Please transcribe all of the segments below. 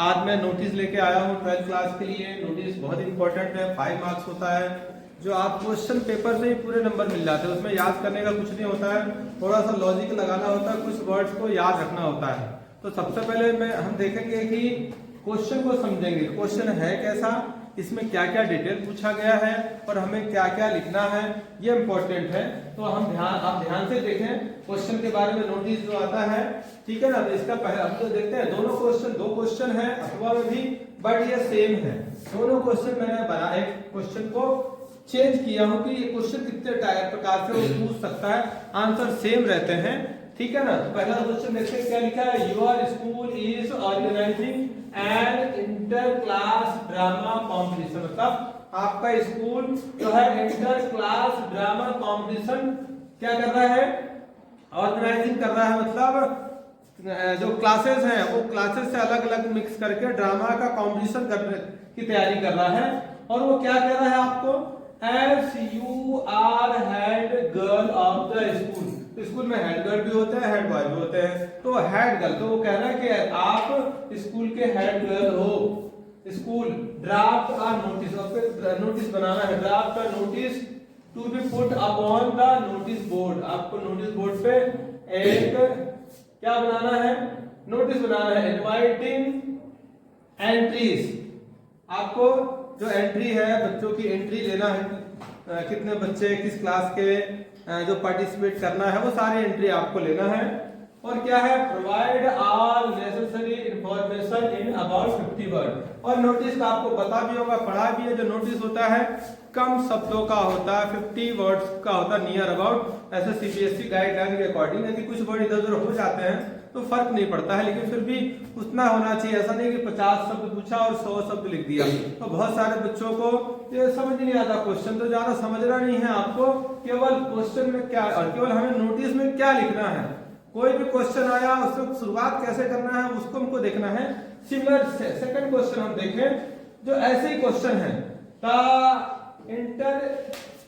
आज मैं नोटिस लेके आया हूँ 12th क्लास के लिए। नोटिस बहुत इंपॉर्टेंट है, 5 मार्क्स होता है, जो आप क्वेश्चन पेपर से ही पूरे नंबर मिल जाते हैं। उसमें याद करने का कुछ नहीं होता है, थोड़ा सा लॉजिक लगाना होता है, कुछ वर्ड्स को याद रखना होता है। तो सबसे पहले हम देखेंगे कि क्वेश्चन को समझेंगे, क्वेश्चन है कैसा, इसमें क्या क्या डिटेल पूछा गया है और हमें क्या क्या लिखना है, ये इंपॉर्टेंट है। तो आप ध्यान से देखें क्वेश्चन के बारे में। नोटिस जो आता है, ठीक है ना, तो इसका पहले हम तो देखते हैं दो क्वेश्चन है अथवा में भी, बट ये सेम है दोनों क्वेश्चन। मैंने बना एक क्वेश्चन को चेंज किया हूं कि ये क्वेश्चन कितने प्रकार से वो पूछ सकता है, आंसर सेम रहते हैं, ठीक है ना। तो पहला क्वेश्चन देखते हैं क्या लिखा है। Your school is organising N inter class drama competition, मतलब आपका स्कूल जो है इंटर क्लास ड्रामा कॉम्पिटिशन क्या कर रहा है, ऑर्गेनाइजिंग कर रहा है। मतलब जो क्लासेस हैं वो क्लासेस से अलग अलग मिक्स करके ड्रामा का कॉम्पिटिशन करने की तैयारी कर रहा है। और वो क्या कह रहा है आपको, S U are head girl of the school. School में हेड गर्ल भी होते हैं, हेड बॉय भी होते हैं। तो हेड गर्ल, तो वो कह रहा है कि आप स्कूल के हेड गर्ल हो। School draft a notice, notice बनाना है, draft a notice to be put upon the notice board. आपको नोटिस बोर्ड पे एक क्या बनाना है, नोटिस बनाना है, इनवाइटिंग एंट्रीज। आपको जो एंट्री है, बच्चों की एंट्री लेना है, कितने बच्चे किस क्लास के जो पार्टिसिपेट करना है, वो सारी एंट्री आपको लेना है। और क्या है, provide all necessary information in about 50 word. और नोटिस का आपको पता भी होगा, पढ़ा भी है, जो नोटिस होता है कम शब्दों का होता है, 50 वर्ड्स का होता है, नियर अबाउट। ऐसे सीबीएसई गाइडलाइन के अकॉर्डिंग यदि कुछ वर्ड इधर उधर हो जाते हैं तो फर्क नहीं पड़ता है, लेकिन फिर भी उतना होना चाहिए। ऐसा नहीं कि 50 शब्द पूछा और 100 शब्द लिख दिया, तो बहुत सारे बच्चों को ये समझ नहीं आता। क्वेश्चन तो ज्यादा समझना नहीं है आपको, केवल क्वेश्चन में क्या, और केवल हमें नोटिस में क्या लिखना है। कोई भी क्वेश्चन आया उसको शुरुआत कैसे करना है उसको हमको देखना है। सिमिलर सेकंड क्वेश्चन हम देखें, जो ऐसे ही क्वेश्चन है, the inter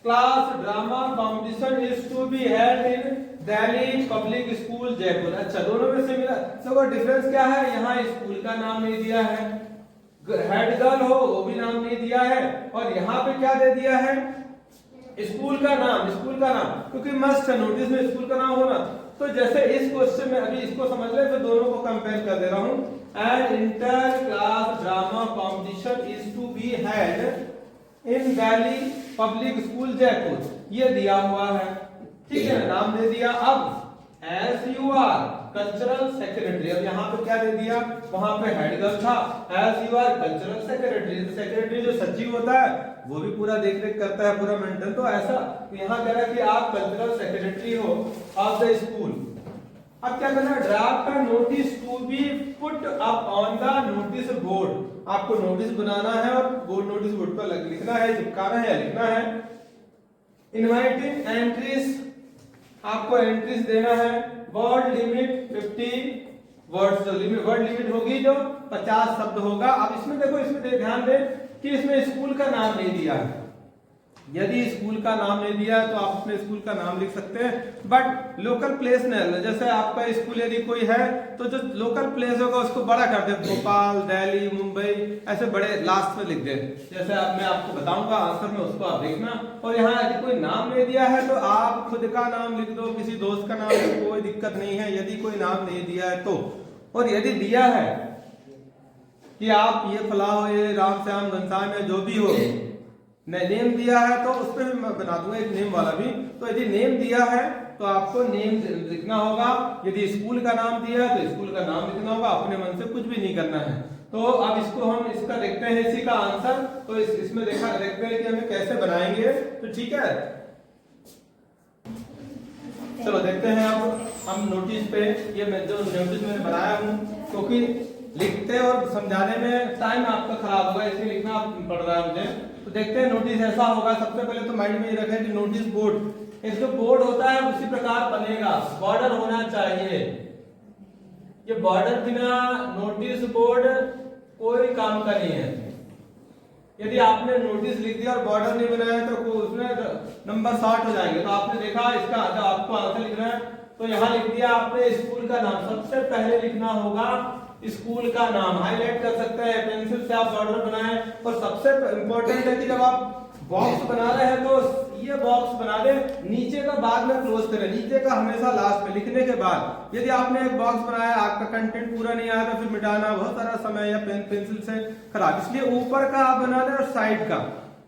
class drama competition is to be held in Delhi public school Jaipur. अच्छा, दोनों में सिमिलर, तो डिफरेंस क्या है, यहाँ स्कूल का नाम नहीं दिया है, हेड गर्ल हो वो भी नाम नहीं दिया है, और यहाँ पे क्या दे दिया है, स्कूल का नाम, क्योंकि मस्ट है नोटिस में स्कूल का नाम होना। तो जैसे इस क्वेश्चन में अभी इसको समझ ले, तो दोनों को कंपेयर कर दे रहा हूं। N inter class drama competition is to be held in Delhi public school Jaipur, ये दिया हुआ है, ठीक है, नाम दे दिया। अब S U are cultural secretary, अब यहाँ पे क्या दे दिया, वहां पे हेड गर्ल था, S U are cultural secretary. Secretary जो सचिव होता है वो भी पूरा देख रेख करता है, पूरा मेंटेन। तो ऐसा यहाँ कह रहा है कि आप कल्चरल सेक्रेटरी हो ऑफ द स्कूल। अब क्या करना है, draft a notice to be put up on the notice board. आपको नोटिस बनाना है और बोर्ड, नोटिस बोर्ड पर लिखना है, चिपकाना है या लिखना है। इनवाइटिंग एंट्रीज, आपको एंट्रीज देना है। वर्ड लिमिट 50 वर्ड्स, जो लिमिट वर्ड लिमिट होगी जो 50 शब्द होगा। अब इसमें देखो, इसमें ध्यान दे कि इसमें स्कूल का नाम नहीं दिया है। यदि स्कूल का नाम नहीं दिया है तो आप अपने स्कूल का नाम लिख सकते हैं, बट लोकल प्लेस नहीं, जैसे आपका स्कूल यदि कोई है तो जो लोकल प्लेस होगा उसको बड़ा कर दे, भोपाल, दिल्ली, मुंबई, ऐसे बड़े लास्ट में लिख दे। जैसे मैं आपको बताऊंगा आंसर में, उसको आप देखना। और यहाँ यदि कोई नाम नहीं दिया है तो आप खुद का नाम लिख दो, किसी दोस्त का नाम लिख दो, कोई दिक्कत नहीं है यदि कोई नाम नहीं दिया है तो। और यदि दिया है कि आप ये फलां हो, ये राम श्याम घनश्याम है, जो भी हो, नेम दिया है तो उस पर भी मैं बना दूंगा एक नेम वाला भी। तो यदि नेम दिया है तो आपको नेम लिखना होगा, यदि स्कूल का नाम दिया है तो स्कूल का नाम लिखना होगा, अपने मन से कुछ भी नहीं करना है। तो अब इसको हम इसका देखते हैं, इसी का आंसर। तो इसमें देखते हैं कि हमें कैसे बनाएंगे, तो ठीक है, चलो देखते हैं। अब हम नोटिस पे, ये मैं जो नोटिस मैंने बनाया हूँ, क्योंकि लिखते और समझाने में टाइम आपका खराब होगा, इसलिए लिखना पड़ रहा है मुझे। तो देखते हैं नोटिस ऐसा होगा। सबसे पहले तो माइंड में ये रखें कि नोटिस बोर्ड, एक जो बोर्ड होता है उसी प्रकार बनेगा, बॉर्डर होना चाहिए। ये बॉर्डर बिना नोटिस बोर्ड कोई काम का नहीं है। यदि आपने नोटिस लिख दिया और बॉर्डर नहीं बनाया तो उसमें नंबर 60 हो जाएंगे। तो आपने देखा, इसका जब आपको आंसर लिखना है तो यहाँ लिख दिया आपने स्कूल का नाम। सबसे पहले लिखना होगा स्कूल का नाम हाईलाइट कर सकते हैं, पेंसिल से आप बॉर्डर बनाएं। और सबसे इंपॉर्टेंट है कि जब आप बॉक्स बना रहे हैं तो ये बॉक्स बना दे, नीचे का बाद में क्लोज करें, नीचे का हमेशा लास्ट में लिखने के बाद। यदि आपने एक बॉक्स बनाया, आपका कंटेंट पूरा नहीं आया तो फिर मिटाना बहुत सारा समय या पेंसिल से खराब, इसलिए ऊपर का आप बना दें और साइड का,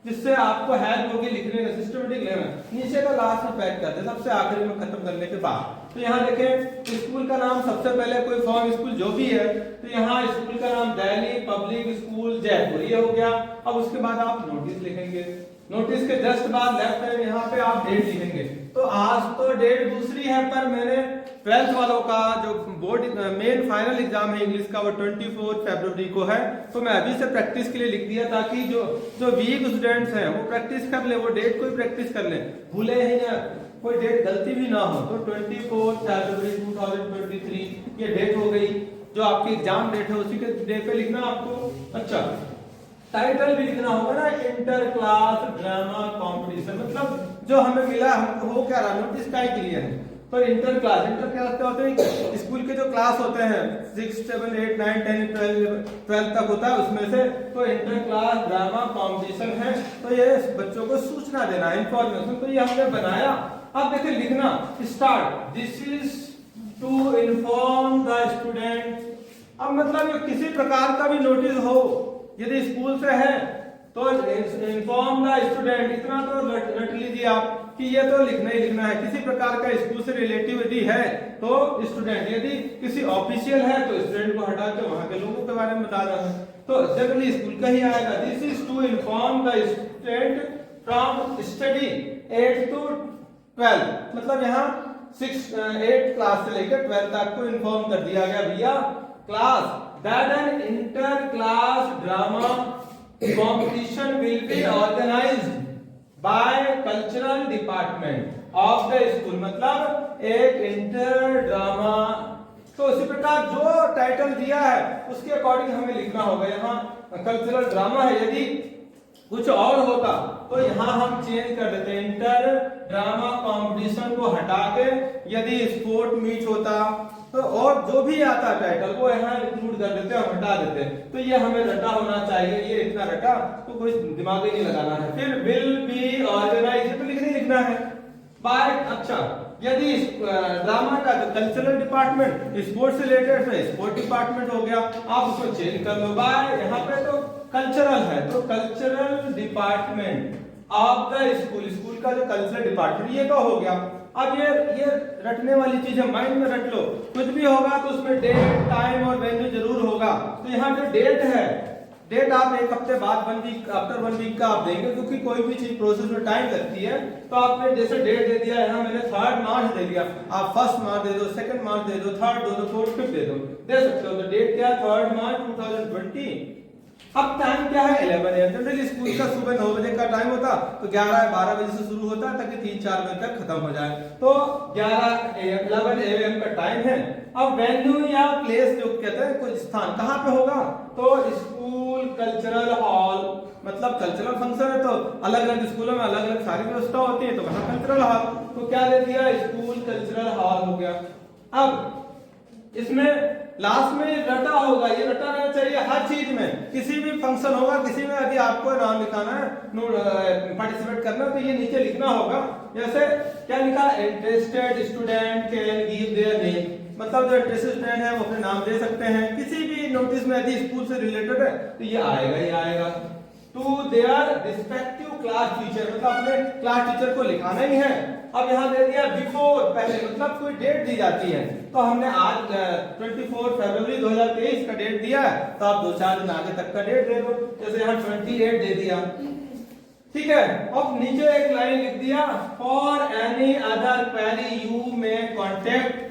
जिससे आपको हेल्प होगी लिखने का, सिस्टमेटिक लेना। नीचे का लास्ट में पैक कर दे, सबसे आखिरी में खत्म करने के बाद। तो यहाँ देखें स्कूल का नाम सबसे पहले कोई फॉर्म स्कूल जो भी है, तो यहाँ स्कूल का नाम दिल्ली पब्लिक स्कूल जयपुर, ये हो गया। अब उसके बाद आप नोटिस लिखेंगे, नोटिस के जस्ट बाद लेफ्ट हैंड यहाँ पे आप डेट लिखेंगे। तो आज तो डेट दूसरी है, पर मैंने 12th वालों का जो बोर्ड मेन फाइनल एग्जाम है इंग्लिश का वो 24 फरवरी को है, तो मैं अभी से प्रैक्टिस के लिए लिख दिया ताकि जो वीक स्टूडेंट्स हैं वो प्रैक्टिस कर ले, वो डेट को ही प्रैक्टिस कर ले, भूले ही ना, कोई डेट गलती भी ना हो। तो 24 फरवरी 2023 ये डेट हो गई, जो आपकी एग्जाम डेट है उसी के डेट पे लिखना आपको। अच्छा, टाइटल भी लिखना होगा ना, इंटर क्लास ड्रामा कंपटीशन, मतलब जो हमें मिला हमको हो क्या रहा, नोटिस का ही लिए है। तो इंटर क्लास क्या होते हैं, स्कूल के जो क्लास होते हैं 6, 7, 8, 9, 10, 12 तक होता है उसमें से, तो इंटर क्लास ड्रामा कंपटीशन है, तो ये बच्चों को सूचना देना, इंफॉर्मेशन, तो ये हमने बनाया। अब देखिए लिखना start, this is to inform the student. अब मतलब किसी प्रकार का भी नोटिस हो, यदि स्कूल से है तो इन्फॉर्म द स्टूडेंट, इतना तो रट लीजिए आप कि ये तो लिखना ही लिखना है। किसी प्रकार का स्कूल से रिलेटिव यदि है तो स्टूडेंट, यदि किसी ऑफिशियल है तो स्टूडेंट को हटा के वहां के लोगों के बारे में बता रहा है, तो जनरली स्कूल का ही आएगा। This is to inform the student from study 8 to 12, मतलब यहाँ 8 क्लास से लेकर 12 तक को इन्फॉर्म कर दिया गया भैया class that an inter-class drama competition will be organized by cultural department of the school, मतलब एक इंटर ड्रामा। तो उसी प्रकार जो टाइटल दिया है उसके अकॉर्डिंग हमें लिखना होगा। यहाँ कल्चरल ड्रामा है, यदि कुछ और होता तो यहाँ हम चेंज कर देते, इंटर ड्रामा कंपटीशन को हटा के यदि स्पोर्ट मीट होता तो, और जो भी आता टाइटल वो यहाँ इंक्लूड कर देते और हटा देते। तो ये हमें रटा होना चाहिए, ये इतना रटा तो कोई दिमाग ही नहीं लगाना है। फिर विल बी ऑर्गेनाइज तो लिखना है बाय। अच्छा, यदि ड्रामा का कल्चरल डिपार्टमेंट स्पोर्ट्स से रिलेटेड है, स्पोर्ट डिपार्टमेंट हो गया, आप उसको चेंज कर लो बाय। यहाँ पे तो कल्चरल है तो cultural department of the school, school का जो कल्चरल डिपार्टमेंट, ये तो हो गया। अब ये रटने वाली चीज है, माइंड में रट लो, कुछ भी होगा तो उसमें डेट टाइम और वेन्यू जरूर होगा। तो यहाँ जो डेट है, डेट आप एक हफ्ते बाद 1 वीक आफ्टर 1 वीक का आप देंगे, क्योंकि कोई भी चीज प्रोसेस में टाइम लगती है। तो आपने जैसे डेट दे दिया, यहाँ मैंने 3 मार्च दे दिया, आप 1 मार्च दे दो, 2 मार्च दे दो, 3 दे दो, 4 5 दे दो, दे सकते हो। तो डेट क्या, 3 मार्च 2020। अब टाइम क्या है, 11 AM। जनरली स्कूल का सुबह 9 बजे का टाइम होता, तो 11-12 बजे से शुरू होता ताकि 3-4 बजे तक खत्म हो जाए। तो 11 AM का टाइम है। अब वेन्यू या प्लेस जो कहते हैं, कुछ स्थान कहाँ पे होगा, तो स्कूल कल्चरल हॉल, मतलब कल्चरल फंक्शन है तो अलग अलग स्कूलों में अलग अलग सारी व्यवस्था होती है, तो वहां कल्चरल हॉल, तो क्या दे दिया, स्कूल कल्चरल हॉल हो गया। अब इसमें लास्ट में रटा होगा, ये रटा रहना चाहिए हर चीज में। किसी भी फंक्शन होगा, किसी में यदि आपको नाम लिखाना है, पार्टिसिपेट करना, तो ये नीचे लिखना होगा। जैसे क्या लिखा, interested student can give their name, मतलब जो इंटरेस्टेड स्टूडेंट है वो अपने नाम दे सकते हैं। किसी भी नोटिस में यदि स्कूल से रिलेटेड है तो ये आएगा ही आएगा। To their respective class teacher, मतलब अपने क्लास टीचर को लिखाना ही है। अब यहाँ दे दिया बिफोर, पहले, मतलब कोई डेट दी जाती है, तो हमने आज 24 फरवरी 2023 का डेट दिया है, तो आप 2-4 दिन आगे तक का डेट दे दो। जैसे यहाँ 28 दे दिया, ठीक है। अब नीचे एक लाइन लिख दिया, for any other query you में कॉन्टेक्ट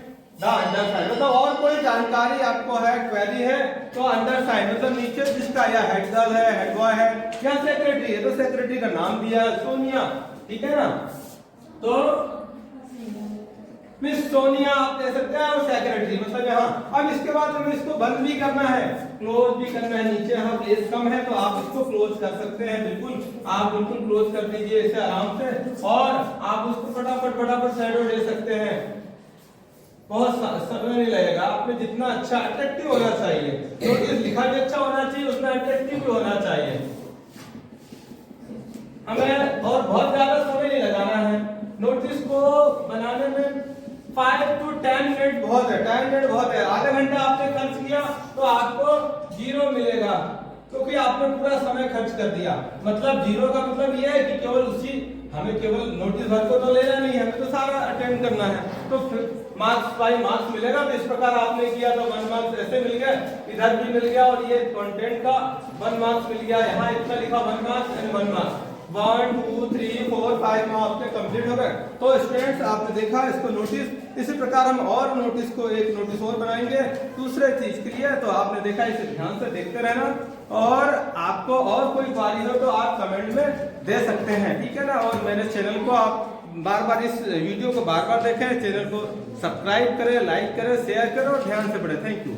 द अंडरसाइंड, मतलब और कोई जानकारी आपको है, क्वेरी है, तो अंडरसाइंड, मतलब नीचे जिसका या हेड गर्ल है, हेड बॉय है या सेक्रेटरी है, तो सेक्रेटरी का नाम दिया सोनिया, ठीक है ना। तो मिस सोनिया आप दे सकते हैं, और सेक्रेटरी मतलब यहाँ। अब इसके बाद हमें इसको बंद भी करना है, क्लोज भी करना है। नीचे यहाँ प्लेस कम है तो आप इसको क्लोज कर सकते हैं, बिल्कुल आप बिल्कुल क्लोज कर दीजिए इसे आराम से, और आप उसको फटाफट शैडो दे सकते हैं। बहुत समय नहीं लगेगा। आपने जितना अच्छा अट्रैक्टिव होना चाहिए, नोटिस लिखा भी अच्छा होना चाहिए, उसमें अट्रैक्टिव भी होना चाहिए। हमें और बहुत ज्यादा समय नहीं लगाना है। नोटिस को बनाने में 5 to 10 मिनट बहुत है, 10 मिनट बहुत है। आधा घंटा आपने खर्च किया तो आपको 0 मिलेगा, क्योंकि आपने पूरा समय खर्च कर दिया। मतलब 0 का मतलब यह है कि केवल हमें केवल नोटिस भर को तो लेना नहीं है, हमें तो सारा अटेंड करना है। तो मार्क्स बाई मार्क्स मिलेगा। तो इस प्रकार आपने किया तो 1 मार्क्स ऐसे मिल गए, इधर भी मिल गया, और ये कंटेंट का 1 मार्क्स मिल गया। यहाँ इतना लिखा 1 marks and 1 marks, 1 2 3 4 5 marks complete हो गए। तो स्टूडेंट्स आपने देखा इसको नोटिस। इसी प्रकार हम और नोटिस को एक नोटिस और बनाएंगे दूसरे चीज के लिए। तो आपने देखा, इसे ध्यान से देखते रहना, और आपको और कोई क्वारी हो तो आप कमेंट में दे सकते हैं, ठीक है ना। और मेरे चैनल को आप बार बार इस वीडियो को बार बार देखें, चैनल को सब्सक्राइब करें, लाइक करें, शेयर करें और ध्यान से पढ़ें। Thank you.